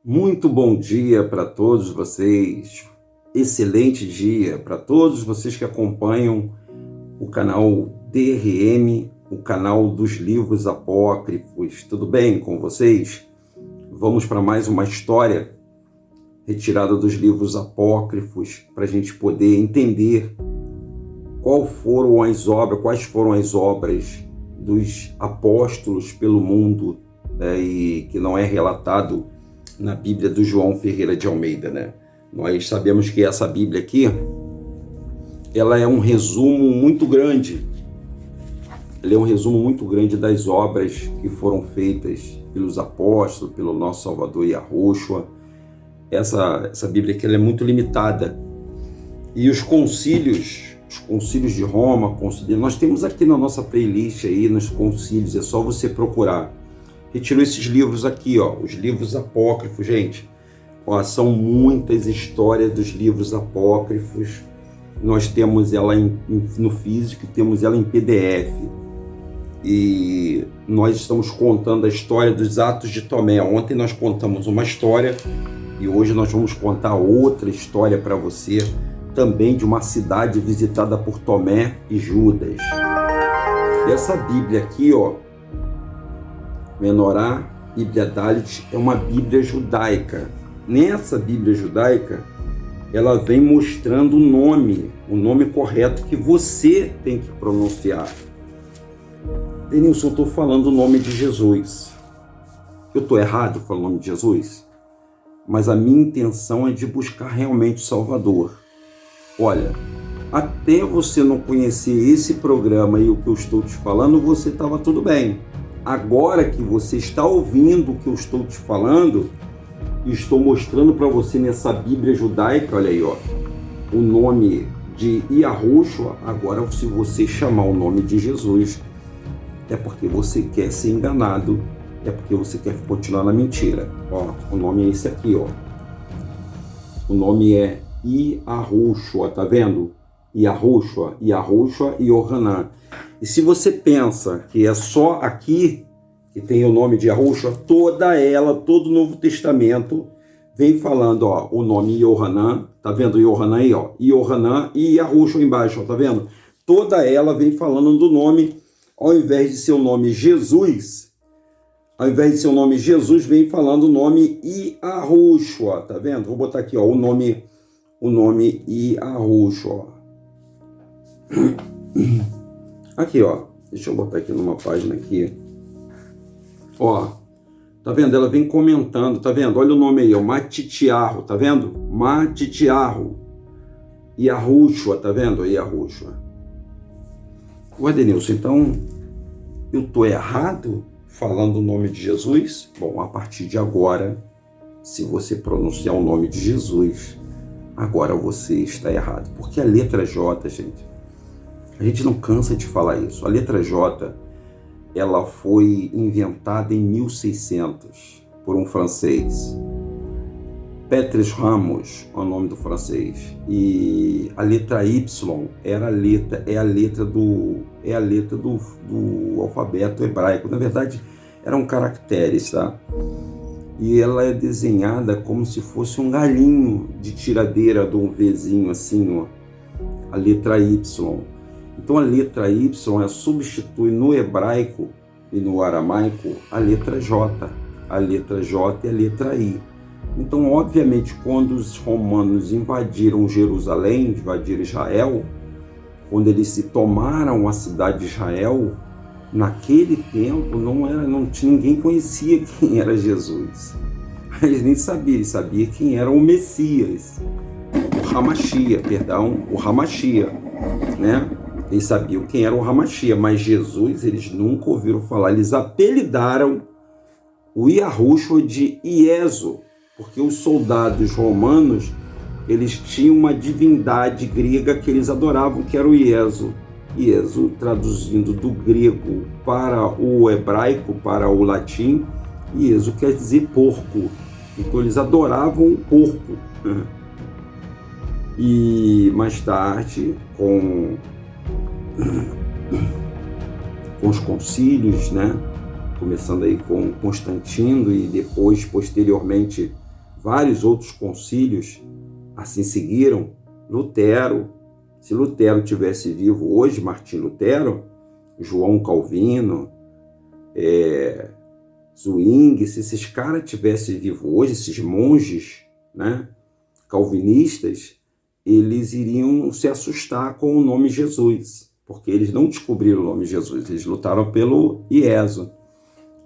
Muito bom dia para todos vocês, excelente dia para todos vocês que acompanham o canal DRM, o canal dos livros apócrifos. Tudo bem com vocês? Vamos para mais uma história retirada dos livros apócrifos para a gente poder entender quais foram as obras dos apóstolos pelo mundo, e que não é relatado na Bíblia do João Ferreira de Almeida, né? Nós sabemos que essa Bíblia aqui, ela é um resumo muito grande. Ela é um resumo muito grande das obras que foram feitas pelos apóstolos, pelo nosso Salvador Yahushua. Essa Bíblia aqui ela é muito limitada. E os concílios de Roma, nós temos aqui na nossa playlist aí, nos concílios, é só você procurar. Retirou esses livros aqui, os livros apócrifos, gente. São muitas histórias dos livros apócrifos. Nós temos ela no físico, temos ela em PDF. E nós estamos contando a história dos Atos de Tomé. Ontem nós contamos uma história e hoje nós vamos contar outra história para você, também de uma cidade visitada por Tomé e Judas. Essa Bíblia aqui, Menorá, Bíblia Dalit, é uma Bíblia judaica. Nessa Bíblia judaica, ela vem mostrando o nome correto que você tem que pronunciar. Denilson, eu estou falando o nome de Jesus. Eu estou errado falando o nome de Jesus? Mas a minha intenção é de buscar realmente o Salvador. Olha, até você não conhecer esse programa e o que eu estou te falando, você estava tudo bem. Agora que você está ouvindo o que eu estou te falando, estou mostrando para você nessa Bíblia judaica, olha aí, o nome de Yahushua. Agora, se você chamar o nome de Jesus, é porque você quer ser enganado, é porque você quer continuar na mentira. O nome é esse aqui, O nome é Yahushua, tá vendo? Yahushua e Yohanan. E se você pensa que é só aqui que tem o nome de Yahushua, todo o Novo Testamento vem falando, o nome Yohanan, tá vendo Yohanan aí, Yohanan e Yahushua embaixo, tá vendo? Toda ela vem falando do nome, ao invés de ser o nome Jesus, vem falando o nome Yahushua, tá vendo? Vou botar aqui, o nome Yahushua. Aqui, deixa eu botar aqui numa página aqui. Tá vendo? Ela vem comentando, tá vendo? Olha o nome aí, Matitiarro, tá vendo? Matitiarro. Yahushua, tá vendo? Yahushua. Denilson, então eu tô errado falando o nome de Jesus? Bom, a partir de agora, se você pronunciar o nome de Jesus, agora você está errado. Porque a letra J, gente, a gente não cansa de falar isso. A letra J, ela foi inventada em 1600 por um francês. Petrus Ramos é o nome do francês. E a letra Y é a letra do alfabeto hebraico. Na verdade, eram caracteres, tá? E ela é desenhada como se fosse um galinho de tiradeira de um Vzinho assim, a letra Y. Então a letra Y substitui no hebraico e no aramaico a letra J. A letra J e a letra I. Então, obviamente, quando os romanos invadiram Jerusalém, invadiram Israel, quando eles se tomaram a cidade de Israel, naquele tempo ninguém conhecia quem era Jesus. Eles nem sabiam, eles sabiam quem era o Messias, o Hamashia, né? Eles sabiam quem era o Hamashia, mas Jesus eles nunca ouviram falar. Eles apelidaram o Yahushua de Ieso, porque os soldados romanos eles tinham uma divindade grega que eles adoravam, que era o Ieso. Ieso, traduzindo do grego para o hebraico, para o latim, Ieso quer dizer porco. Então eles adoravam o porco. E mais tarde, com os concílios, né? Começando aí com Constantino e depois, posteriormente, vários outros concílios assim seguiram. Lutero, se Lutero tivesse vivo hoje, Martim Lutero, João Calvino, Zwingli, se esses caras tivessem vivo hoje, esses monges, né, calvinistas, eles iriam se assustar com o nome Jesus, porque eles não descobriram o nome Jesus, eles lutaram pelo IESO.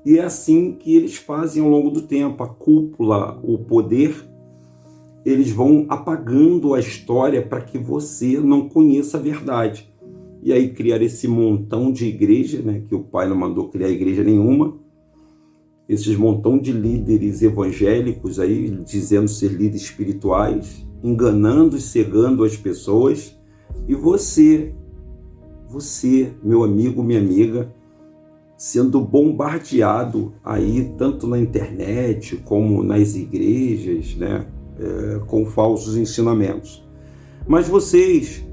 E é assim que eles fazem ao longo do tempo. A cúpula, o poder, eles vão apagando a história para que você não conheça a verdade. E aí criar esse montão de igreja, né, que o pai não mandou criar igreja nenhuma, esses montão de líderes evangélicos aí, dizendo ser líderes espirituais, enganando e cegando as pessoas. E você, meu amigo, minha amiga, sendo bombardeado aí, tanto na internet como nas igrejas, né, com falsos ensinamentos. Mas vocês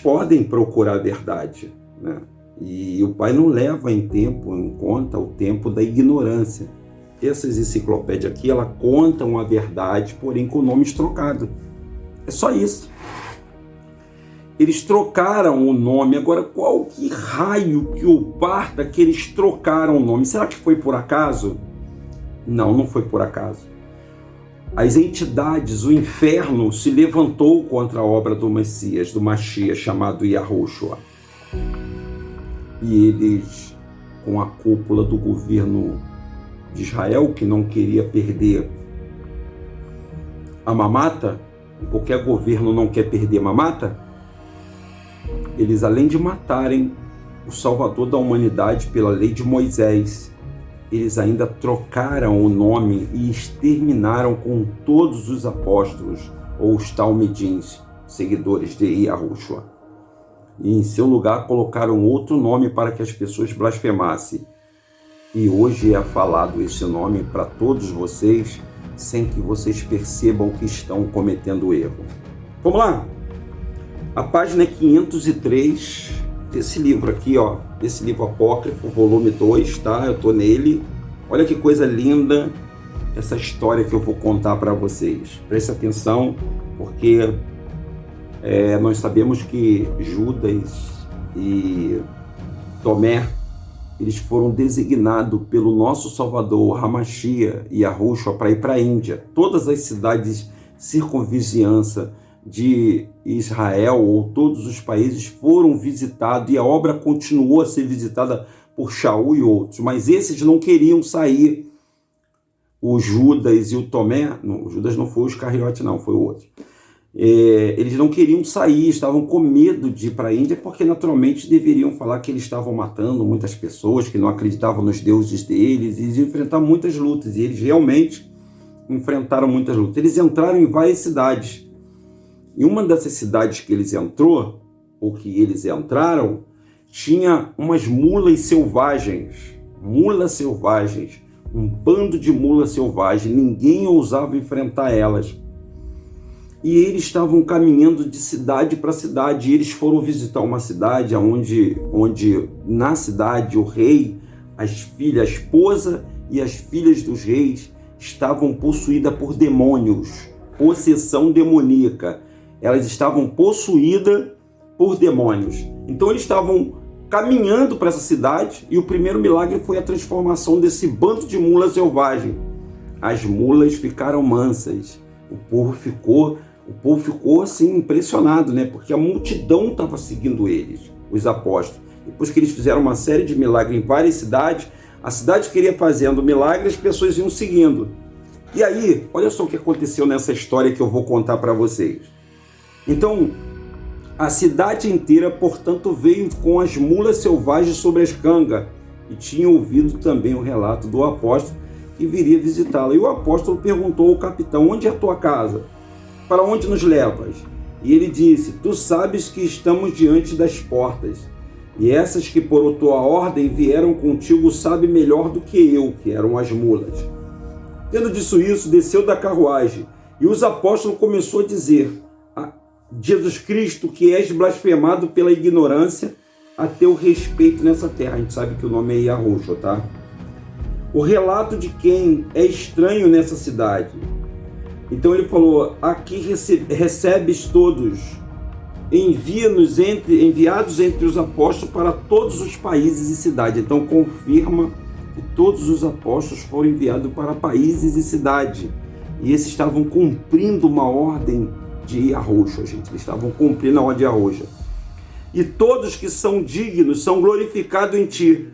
podem procurar a verdade, né? E o pai não leva em conta o tempo da ignorância. Essas enciclopédias aqui, elas contam a verdade, porém com nomes trocados. É só isso. Eles trocaram o nome. Agora, qual que raio que o parta que eles trocaram o nome? Será que foi por acaso? Não, não foi por acaso. As entidades, o inferno se levantou contra a obra do Messias, do Mashiach, chamado Yahushua. E eles, com a cúpula do governo de Israel, que não queria perder a mamata, qualquer governo não quer perder a mamata, eles, além de matarem o Salvador da humanidade pela lei de Moisés, eles ainda trocaram o nome e exterminaram com todos os apóstolos, ou os talmidins, seguidores de Yahushua. E em seu lugar colocaram outro nome para que as pessoas blasfemassem. E hoje é falado esse nome para todos vocês, sem que vocês percebam que estão cometendo erro. Vamos lá? A página é 503 desse livro aqui, ó, desse livro apócrifo, volume 2, tá? Eu tô nele. Olha que coisa linda essa história que eu vou contar para vocês. Preste atenção, porque nós sabemos que Judas e Tomé, eles foram designados pelo nosso Salvador, Hamashiach e Yahushua, para ir para a Índia. Todas as cidades circunvizinhança de Israel, ou todos os países, foram visitados, e a obra continuou a ser visitada por Shaul e outros, mas esses não queriam sair. O Judas e o Tomé, não, o Judas não foi o Iscariote não, foi o outro. Eles não queriam sair, estavam com medo de ir para a Índia, porque naturalmente deveriam falar que eles estavam matando muitas pessoas, que não acreditavam nos deuses deles, e eles enfrentaram muitas lutas, e eles realmente enfrentaram muitas lutas. Eles entraram em várias cidades. Em uma dessas cidades que eles entraram, tinha umas mulas selvagens, um bando de mulas selvagens, ninguém ousava enfrentar elas. E eles estavam caminhando de cidade para cidade, e eles foram visitar uma cidade onde na cidade o rei, a esposa e as filhas dos reis estavam possuídas por demônios, possessão demoníaca. Elas estavam possuídas por demônios. Então eles estavam caminhando para essa cidade, e o primeiro milagre foi a transformação desse bando de mulas selvagens. As mulas ficaram mansas. O povo ficou assim impressionado, né? Porque a multidão estava seguindo eles, os apóstolos. Depois que eles fizeram uma série de milagres em várias cidades, a cidade queria fazendo milagre, as pessoas iam seguindo. E aí, olha só o que aconteceu nessa história que eu vou contar para vocês. Então, a cidade inteira, portanto, veio com as mulas selvagens sobre as cangas, e tinha ouvido também o relato do apóstolo que viria visitá-la. E o apóstolo perguntou ao capitão: onde é a tua casa? Para onde nos levas? E ele disse: tu sabes que estamos diante das portas, e essas que por tua ordem vieram contigo sabem melhor do que eu, que eram as mulas. Tendo dito isso, desceu da carruagem, e os apóstolos começou a dizer: Jesus Cristo, que és blasfemado pela ignorância, a teu respeito nessa terra. A gente sabe que o nome é Yahushua, tá? o relato de quem é estranho nessa cidade. Então ele falou, aqui recebes todos, enviados entre os apóstolos para todos os países e cidades. Então confirma que todos os apóstolos foram enviados para países e cidades. E esses estavam cumprindo uma ordem de arrojo, gente. Eles estavam cumprindo a ordem de arrojo. E todos que são dignos são glorificados em ti.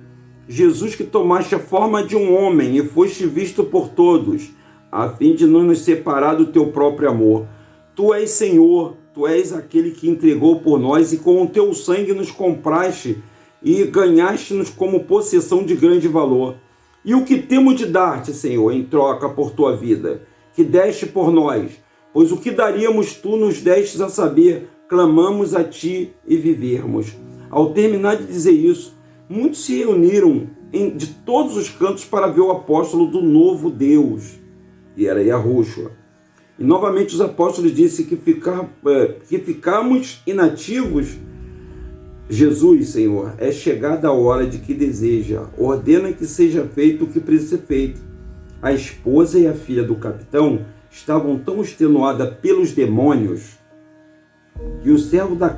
Jesus, que tomaste a forma de um homem e foste visto por todos, a fim de não nos separar do teu próprio amor. Tu és Senhor, tu és aquele que entregou por nós e com o teu sangue nos compraste e ganhaste-nos como possessão de grande valor. E o que temos de dar-te, Senhor, em troca por tua vida, que deste por nós? Pois o que daríamos tu nos destes a saber, clamamos a ti e vivermos. Ao terminar de dizer isso, muitos se reuniram de todos os cantos para ver o apóstolo do novo Deus, e era Yahushua. E novamente os apóstolos disseram que ficamos inativos. Jesus, Senhor, é chegada a hora de que deseja, ordena que seja feito o que precisa ser feito. A esposa e a filha do capitão estavam tão extenuadas pelos demônios que os servos da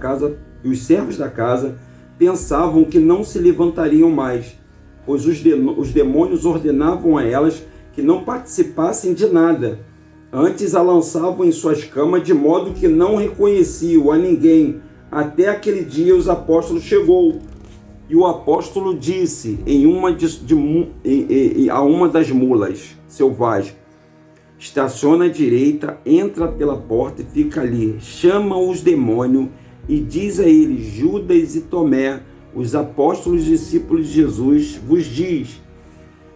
casa pensavam que não se levantariam mais, pois os demônios ordenavam a elas que não participassem de nada. Antes a lançavam em suas camas, de modo que não reconheciam a ninguém. Até aquele dia os apóstolos chegou, e o apóstolo disse a uma das mulas selvagens, estaciona à direita, entra pela porta e fica ali. Chama os demônios e diz a eles, Judas e Tomé, os apóstolos discípulos de Jesus, vos diz,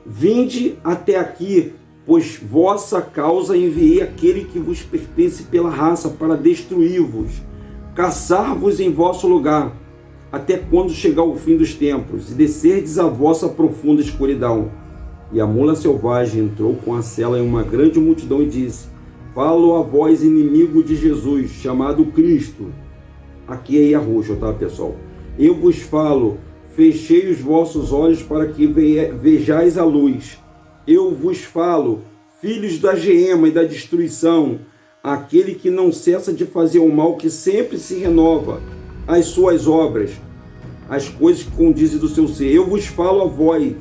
vinde até aqui, pois vossa causa enviei aquele que vos pertence pela raça para destruir-vos, caçar-vos em vosso lugar, até quando chegar o fim dos tempos, e descerdes a vossa profunda escuridão. E a mula selvagem entrou com a sela em uma grande multidão e disse, falo a vós, inimigo de Jesus, chamado Cristo. Aqui é Yahushua, tá, pessoal? Eu vos falo, fechei os vossos olhos para que vejais a luz. Eu vos falo, filhos da geema e da destruição, aquele que não cessa de fazer o mal, que sempre se renova as suas obras, as coisas que condizem do seu ser. Eu vos falo a vós,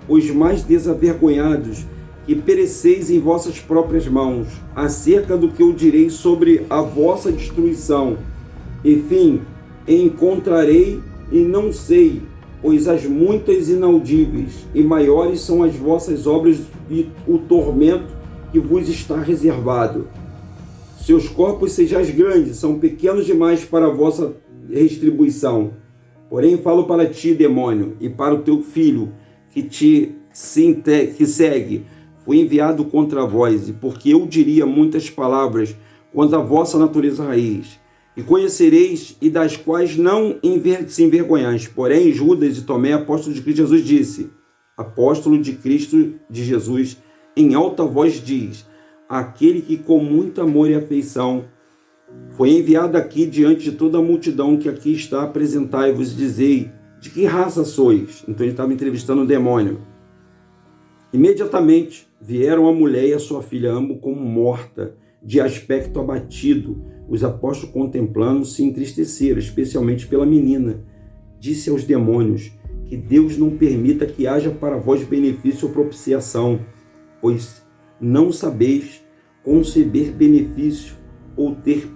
os mais desavergonhados, que pereceis em vossas próprias mãos, acerca do que eu direi sobre a vossa destruição. Enfim, encontrarei e não sei, pois as muitas inaudíveis e maiores são as vossas obras e o tormento que vos está reservado. Seus corpos sejais grandes, são pequenos demais para a vossa retribuição. Porém falo para ti, demônio, e para o teu filho, que segue, fui enviado contra vós, e porque eu diria muitas palavras contra a vossa natureza raiz, e conhecereis, e das quais não se envergonhais. Porém, Judas e Tomé, apóstolo de Cristo Jesus, disse, apóstolo de Cristo de Jesus, em alta voz diz, aquele que com muito amor e afeição foi enviado aqui diante de toda a multidão que aqui está, apresentai-vos e dizei, de que raça sois? Então ele estava entrevistando o demônio. Imediatamente vieram a mulher e a sua filha, ambos como morta, de aspecto abatido. Os apóstolos, contemplando, se entristeceram, especialmente pela menina. Disse aos demônios, que Deus não permita que haja para vós benefício ou propiciação, pois não sabeis conceber benefício ou ter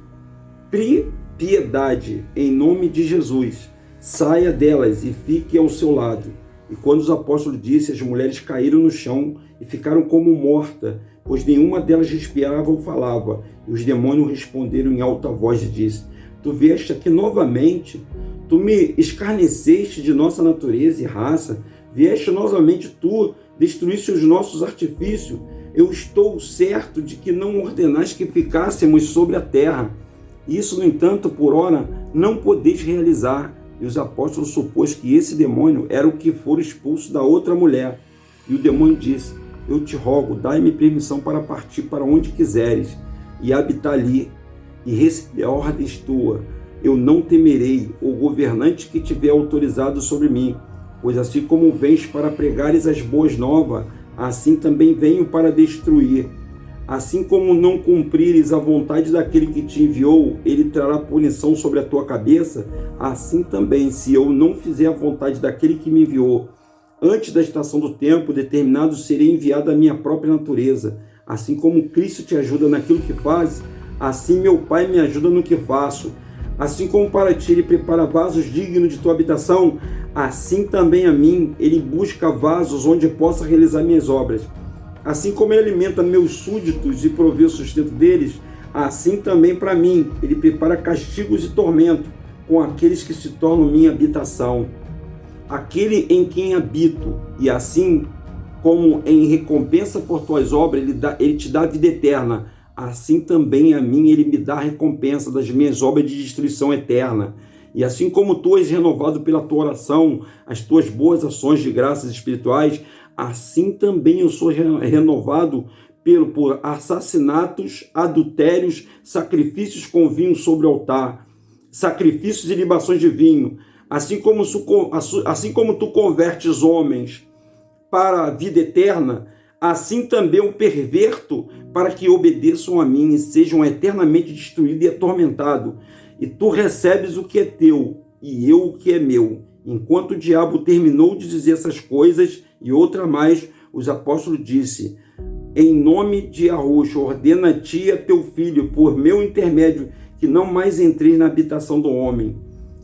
piedade. Em nome de Jesus, saia delas e fique ao seu lado. E quando os apóstolos disseram, as mulheres caíram no chão e ficaram como mortas, pois nenhuma delas respirava ou falava. E os demônios responderam em alta voz e disse, tu vieste aqui novamente, tu me escarneceste de nossa natureza e raça, vieste novamente tu, destruíste os nossos artifícios. Eu estou certo de que não ordenaste que ficássemos sobre a terra. Isso, no entanto, por ora, não podeis realizar. E os apóstolos supôs que esse demônio era o que fora expulso da outra mulher. E o demônio disse, eu te rogo, dai-me permissão para partir para onde quiseres, e habitar ali, e receber ordens tua. Eu não temerei o governante que tiver autorizado sobre mim, Pois assim como vens para pregares as boas novas, assim também venho para destruir. Assim como não cumprires a vontade daquele que te enviou, ele trará punição sobre a tua cabeça. Assim também, se eu não fizer a vontade daquele que me enviou, antes da estação do tempo determinado, serei enviado à minha própria natureza. Assim como Cristo te ajuda naquilo que faz, assim meu Pai me ajuda no que faço. Assim como para ti ele prepara vasos dignos de tua habitação, assim também a mim ele busca vasos onde possa realizar minhas obras. Assim como ele alimenta meus súditos e provê o sustento deles, assim também para mim ele prepara castigos e tormento com aqueles que se tornam minha habitação. Aquele em quem habito, e assim como em recompensa por tuas obras ele te dá vida eterna, assim também a mim ele me dá a recompensa das minhas obras de destruição eterna. E assim como tu és renovado pela tua oração, as tuas boas ações de graças espirituais, assim também eu sou renovado por assassinatos, adultérios, sacrifícios com vinho sobre o altar, sacrifícios e libações de vinho. Assim como tu convertes homens para a vida eterna, assim também eu perverto para que obedeçam a mim e sejam eternamente destruídos e atormentados. E tu recebes o que é teu, e eu o que é meu. Enquanto o diabo terminou de dizer essas coisas e outra mais, os apóstolos disse: em nome de Yahushua, ordena a ti e a teu filho, por meu intermédio, que não mais entreis na habitação do homem.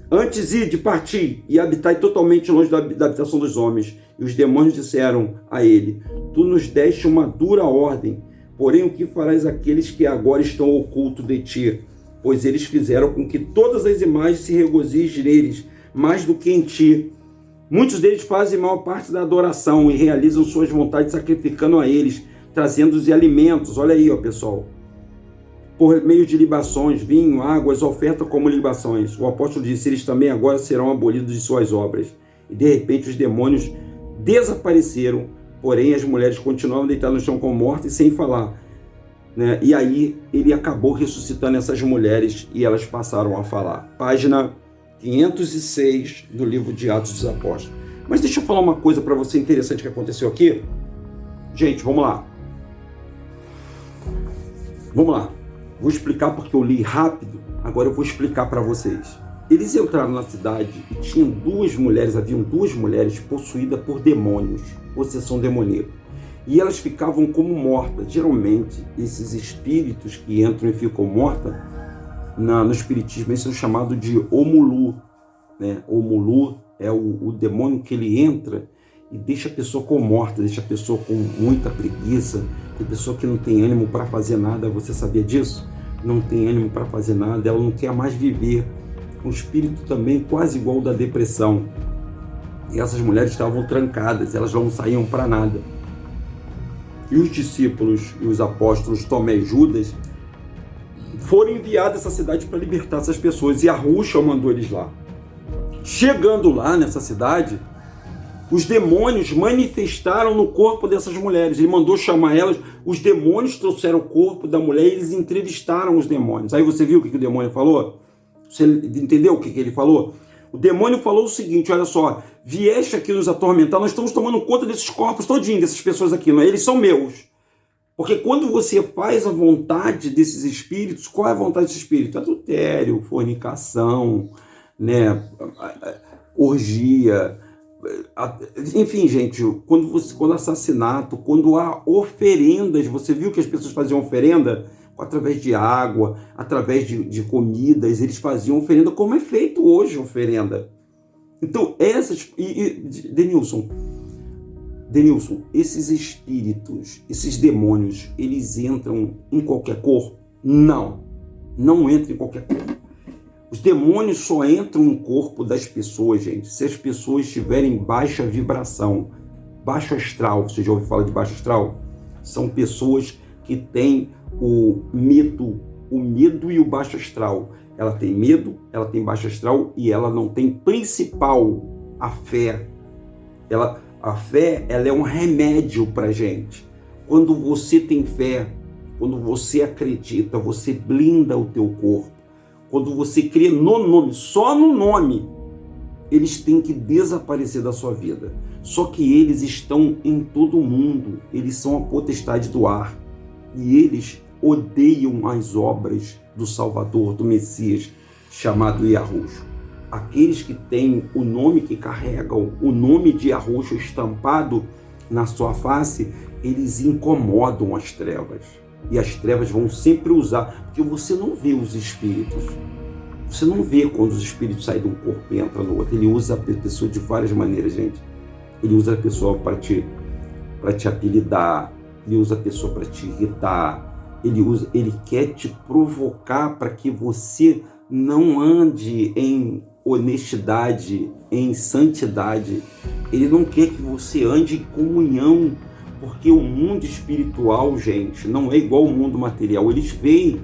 Antes ide, parti, e habitai totalmente longe da habitação dos homens. E os demônios disseram a ele: tu nos deste uma dura ordem, porém o que farás aqueles que agora estão ocultos de ti? Pois eles fizeram com que todas as imagens se regozijem neles, mais do que em ti. Muitos deles fazem maior parte da adoração e realizam suas vontades sacrificando a eles, trazendo-os alimentos. Olha aí, ó, pessoal. Por meio de libações, vinho, águas, oferta como libações. O apóstolo disse: eles também agora serão abolidos de suas obras. E de repente os demônios desapareceram, porém as mulheres continuavam deitadas no chão como mortas e sem falar. E aí ele acabou ressuscitando essas mulheres e elas passaram a falar. Página 506 do livro de Atos dos Apóstolos. Mas deixa eu falar uma coisa para você interessante que aconteceu aqui. Gente, vamos lá. Vou explicar porque eu li rápido, agora eu vou explicar para vocês. Eles entraram na cidade e haviam duas mulheres possuídas por demônios, possessão demoníaca. E elas ficavam como mortas. Geralmente, esses espíritos que entram e ficam mortas, no espiritismo, isso é chamado de Omulu. Omulu é o demônio que ele entra e deixa a pessoa como morta, deixa a pessoa com muita preguiça. Tem pessoa que não tem ânimo para fazer nada, você sabia disso? Não tem ânimo para fazer nada, ela não quer mais viver. Um espírito também quase igual ao da depressão. E essas mulheres estavam trancadas, elas não saíam para nada. E os discípulos e os apóstolos Tomé e Judas foram enviados a essa cidade para libertar essas pessoas. E Yahushua mandou eles lá. Chegando lá nessa cidade, os demônios manifestaram no corpo dessas mulheres. Ele mandou chamar elas. Os demônios trouxeram o corpo da mulher e eles entrevistaram os demônios. Aí você viu o que o demônio falou? Você entendeu o que ele falou? O demônio falou o seguinte: olha só, vieste aqui nos atormentar, nós estamos tomando conta desses corpos todinhos, dessas pessoas aqui, não é? Eles são meus. Porque quando você faz a vontade desses espíritos, qual é a vontade desse espírito? Adultério, fornicação, orgia, enfim, gente, quando assassinato, quando há oferendas, você viu que as pessoas faziam oferenda? Através de água, através de comidas, eles faziam oferenda, como é feito hoje oferenda. Então, Denilson, esses espíritos, esses demônios, eles entram em qualquer corpo? Não entram em qualquer corpo. Os demônios só entram no corpo das pessoas, gente, se as pessoas tiverem baixa vibração, baixo astral. Você já ouviu falar de baixo astral? São pessoas que têm o medo e o baixo astral. Ela tem medo, ela tem baixo astral e ela não tem principal, a fé. A fé, ela é um remédio para a gente. Quando você tem fé, quando você acredita, você blinda o teu corpo. Quando você crê no nome, só no nome, eles têm que desaparecer da sua vida. Só que eles estão em todo o mundo, eles são a potestade do ar. E eles odeiam as obras do Salvador, do Messias, chamado Yahushua. Aqueles que têm o nome, que carregam o nome de Yahushua estampado na sua face, eles incomodam as trevas. E as trevas vão sempre usar, porque você não vê os espíritos. Você não vê quando os espíritos saem de um corpo e entram no outro. Ele usa a pessoa de várias maneiras, gente. Ele usa a pessoa para te apelidar, ele usa a pessoa para te irritar, ele quer te provocar para que você não ande em honestidade, em santidade. Ele não quer que você ande em comunhão, porque o mundo espiritual, gente, não é igual ao mundo material. Eles veem,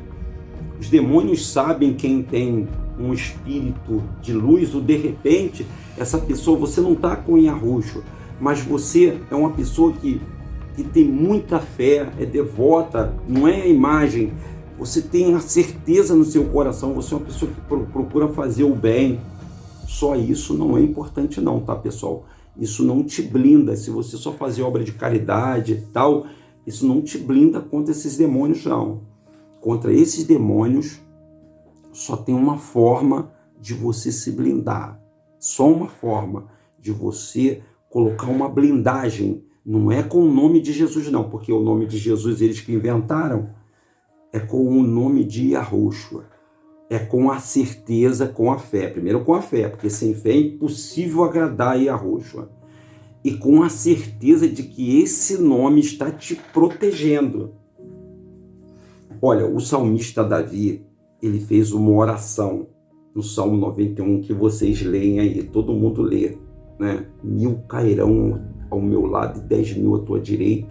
os demônios sabem quem tem um espírito de luz, ou de repente, essa pessoa, você não está com Yahushua, mas você é uma pessoa que tem muita fé, é devota, não é a imagem, você tem a certeza no seu coração, você é uma pessoa que procura fazer o bem. Só isso não é importante não, tá, pessoal? Isso não te blinda. Se você só fazer obra de caridade e tal, isso não te blinda contra esses demônios, não. Contra esses demônios, só tem uma forma de você se blindar. Só uma forma de você colocar uma blindagem. Não é com o nome de Jesus, não, porque o nome de Jesus eles que inventaram. É com o nome de Yahushua. É com a certeza, com a fé. Primeiro com a fé, porque sem fé é impossível agradar a Yahushua. E com a certeza de que esse nome está te protegendo. Olha, o salmista Davi, ele fez uma oração no Salmo 91, que vocês leem aí, todo mundo lê, né? 1000 cairão ao meu lado e 10.000 à tua direita,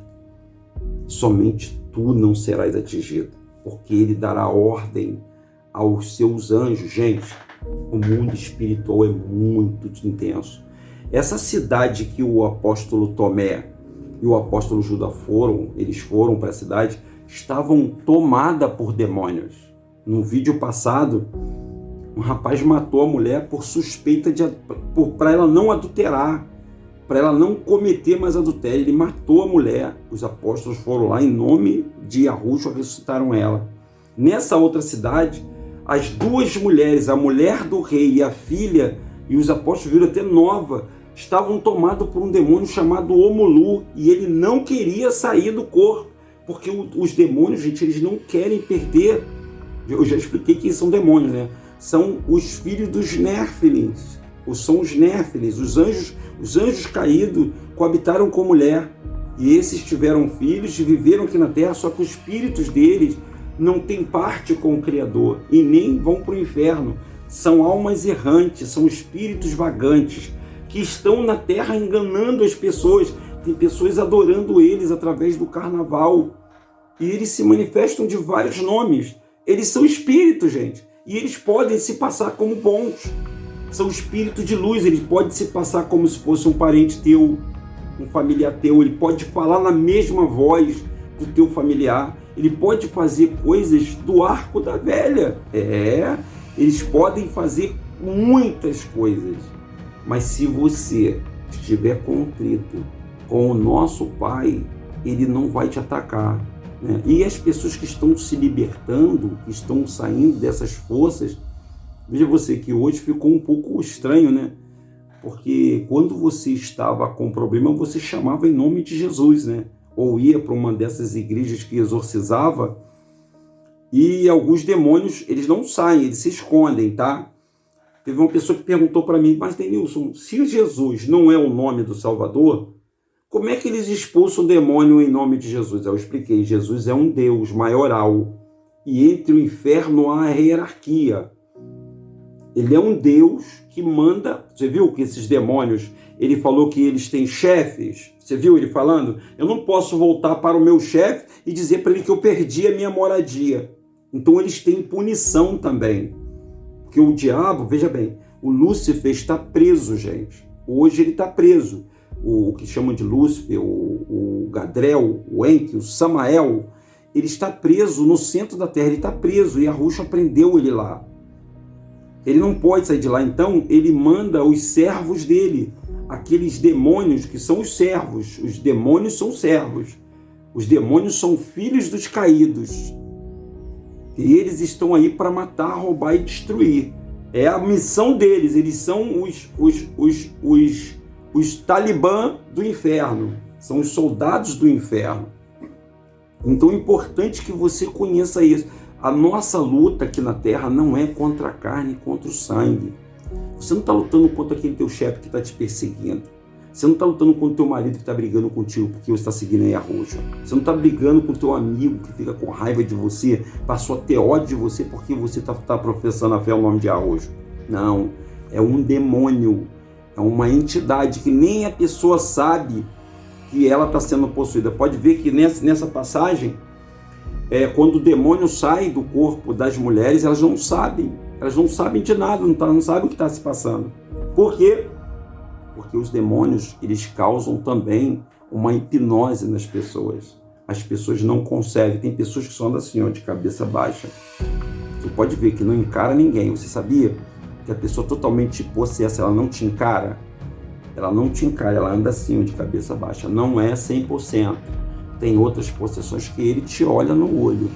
somente tu não serás atingido, porque ele dará ordem aos seus anjos. Gente, o mundo espiritual é muito intenso. Essa cidade que o apóstolo Tomé e o apóstolo Judas eles foram para a cidade, estavam tomadas por demônios. No vídeo passado, um rapaz matou a mulher por suspeita para ela não adulterar, para ela não cometer mais adultério. Ele matou a mulher. Os apóstolos foram lá em nome de Yahushua, ressuscitaram ela. Nessa outra cidade, as duas mulheres, a mulher do rei e a filha, e os apóstolos viram até nova, estavam tomados por um demônio chamado Omulu, e ele não queria sair do corpo, porque os demônios, gente, eles não querem perder. Eu já expliquei que são demônios, né? São os filhos dos Nérfilins, são os Nérfilins, os anjos caídos coabitaram com mulher, e esses tiveram filhos e viveram aqui na terra, só que os espíritos deles não têm parte com o Criador e nem vão para o inferno. São almas errantes, são espíritos vagantes que estão na terra enganando as pessoas. Tem pessoas adorando eles através do carnaval. E eles se manifestam de vários nomes. Eles são espíritos, gente. E eles podem se passar como bons. São espíritos de luz. Eles podem se passar como se fosse um parente teu, um familiar teu. Ele pode falar na mesma voz do teu familiar. Ele pode fazer coisas do arco da velha. Eles podem fazer muitas coisas. Mas se você estiver contrito com o nosso Pai, Ele não vai te atacar, né? E as pessoas que estão se libertando, que estão saindo dessas forças, veja você que hoje ficou um pouco estranho, né? Porque quando você estava com problema, você chamava em nome de Jesus, né? Ou ia para uma dessas igrejas que exorcizava, e alguns demônios, eles não saem, eles se escondem, tá? Teve uma pessoa que perguntou para mim, mas Denilson, se Jesus não é o nome do Salvador, como é que eles expulsam o demônio em nome de Jesus? Eu expliquei, Jesus é um Deus maioral, e entre o inferno há a hierarquia. Ele é um Deus que manda. Você viu que esses demônios, ele falou que eles têm chefes? Você viu ele falando? Eu não posso voltar para o meu chefe e dizer para ele que eu perdi a minha moradia. Então eles têm punição também. Porque o diabo, veja bem, o Lúcifer está preso, gente. Hoje ele está preso. O que chamam de Lúcifer, o Gadriel, o Enki, o Samael, ele está preso no centro da terra, ele está preso, e Yahushua prendeu ele lá. Ele não pode sair de lá, então ele manda os servos dele, aqueles demônios que são os servos. Os demônios são servos. Os demônios são filhos dos caídos. E eles estão aí para matar, roubar e destruir. É a missão deles. Eles são os talibã do inferno. São os soldados do inferno. Então é importante que você conheça isso. A nossa luta aqui na Terra não é contra a carne, contra o sangue. Você não está lutando contra aquele teu chefe que está te perseguindo. Você não está lutando contra o teu marido que está brigando contigo porque você está seguindo aí a roxa. Você não está brigando com o teu amigo que fica com raiva de você, passou a ter ódio de você porque você está professando a fé ao nome de arrojo. Não, é um demônio, é uma entidade que nem a pessoa sabe que ela está sendo possuída. Pode ver que nessa passagem, quando o demônio sai do corpo das mulheres, elas não sabem de nada, não sabem o que está se passando. Por quê? Porque os demônios, eles causam também uma hipnose nas pessoas. As pessoas não conseguem. Tem pessoas que só andam assim, ó, de cabeça baixa. Você pode ver que não encara ninguém. Você sabia que a pessoa totalmente possessa, ela não te encara? Ela não te encara, ela anda assim, ó, de cabeça baixa. Não é 100%. Tem outras possessões que ele te olha no olho.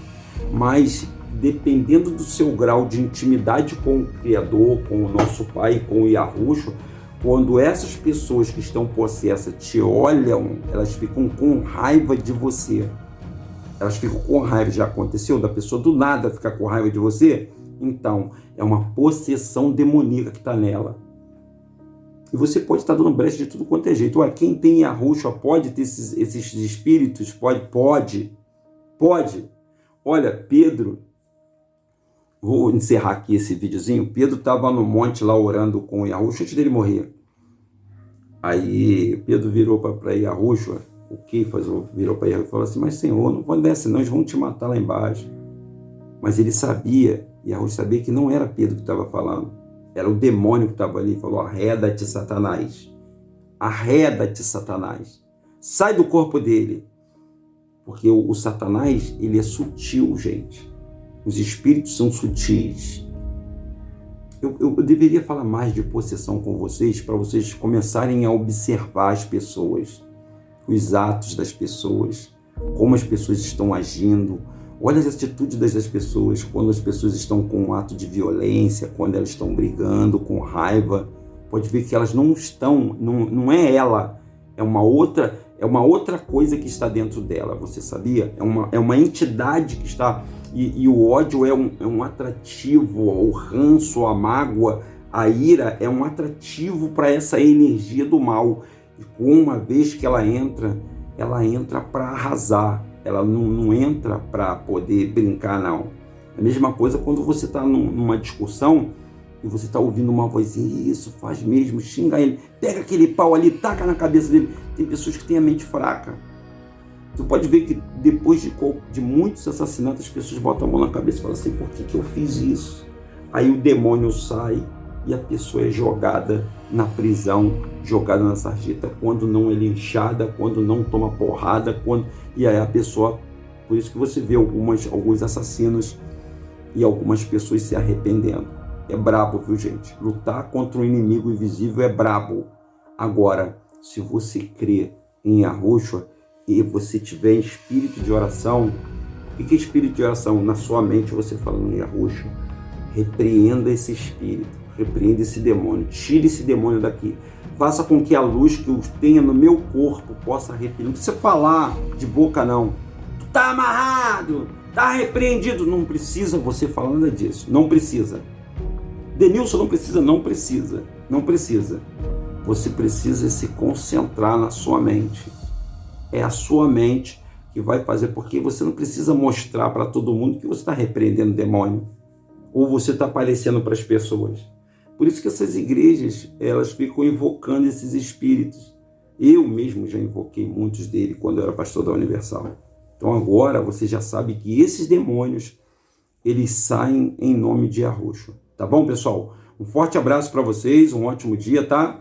Mas, dependendo do seu grau de intimidade com o Criador, com o nosso Pai, com o Yahushua, quando essas pessoas que estão possessas te olham, elas ficam com raiva de você. Elas ficam com raiva. Já aconteceu da pessoa do nada ficar com raiva de você? Então, é uma possessão demoníaca que está nela. E você pode estar dando brecha de tudo quanto é jeito. Ué, quem tem Yahushua pode ter esses espíritos? Pode. Olha, Pedro, vou encerrar aqui esse videozinho. Pedro estava no monte lá orando com o Yahushua antes dele morrer. Aí Pedro virou para Yahushua, o Quifas virou para Yahushua e falou assim: mas Senhor, não pode descer não, eles vão te matar lá embaixo. Mas ele sabia, Yahushua sabia que não era Pedro que estava falando, era o demônio que estava ali. Falou: arreda-te, Satanás, sai do corpo dele. Porque o Satanás, ele é sutil, gente. Os espíritos são sutis. Eu deveria falar mais de possessão com vocês, para vocês começarem a observar as pessoas, os atos das pessoas, como as pessoas estão agindo. Olha as atitudes das pessoas, quando as pessoas estão com um ato de violência, quando elas estão brigando, com raiva. Pode ver que elas não estão, não é ela, é uma outra coisa que está dentro dela, você sabia? É uma entidade que está... E o ódio é um atrativo, o ranço, a mágoa, a ira é um atrativo para essa energia do mal. E uma vez que ela entra para arrasar, ela não entra para poder brincar, não. É a mesma coisa quando você está numa discussão e você está ouvindo uma vozinha: isso, faz mesmo, xinga ele, pega aquele pau ali, taca na cabeça dele. Tem pessoas que têm a mente fraca. Você pode ver que depois de muitos assassinatos, as pessoas botam a mão na cabeça e falam assim: por que eu fiz isso? Aí o demônio sai e a pessoa é jogada na prisão, jogada na sarjeta, quando não é linchada, quando não toma porrada, e aí a pessoa... Por isso que você vê alguns assassinos e algumas pessoas se arrependendo. É brabo, viu, gente? Lutar contra um inimigo invisível é brabo. Agora, se você crê em Yahushua e você tiver espírito de oração, o que é espírito de oração? Na sua mente você falando em Yahushua, repreenda esse espírito, repreenda esse demônio, tire esse demônio daqui, faça com que a luz que eu tenha no meu corpo possa repelir. Não precisa falar de boca, não. Tu tá amarrado, tá repreendido. Não precisa você falar nada disso, não precisa. Denilson, não precisa. Você precisa se concentrar na sua mente. É a sua mente que vai fazer, porque você não precisa mostrar para todo mundo que você está repreendendo o demônio, ou você está aparecendo para as pessoas. Por isso que essas igrejas, elas ficam invocando esses espíritos. Eu mesmo já invoquei muitos deles quando eu era pastor da Universal. Então agora você já sabe que esses demônios, eles saem em nome de Yahushua. Tá bom, pessoal? Um forte abraço para vocês, um ótimo dia, tá?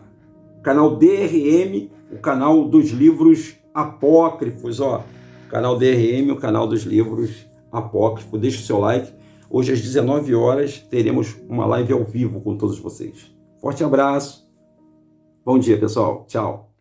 Canal DRM, o canal dos livros apócrifos, ó. Canal DRM, o canal dos livros apócrifos. Deixa o seu like. Hoje às 19 horas teremos uma live ao vivo com todos vocês. Forte abraço. Bom dia, pessoal. Tchau.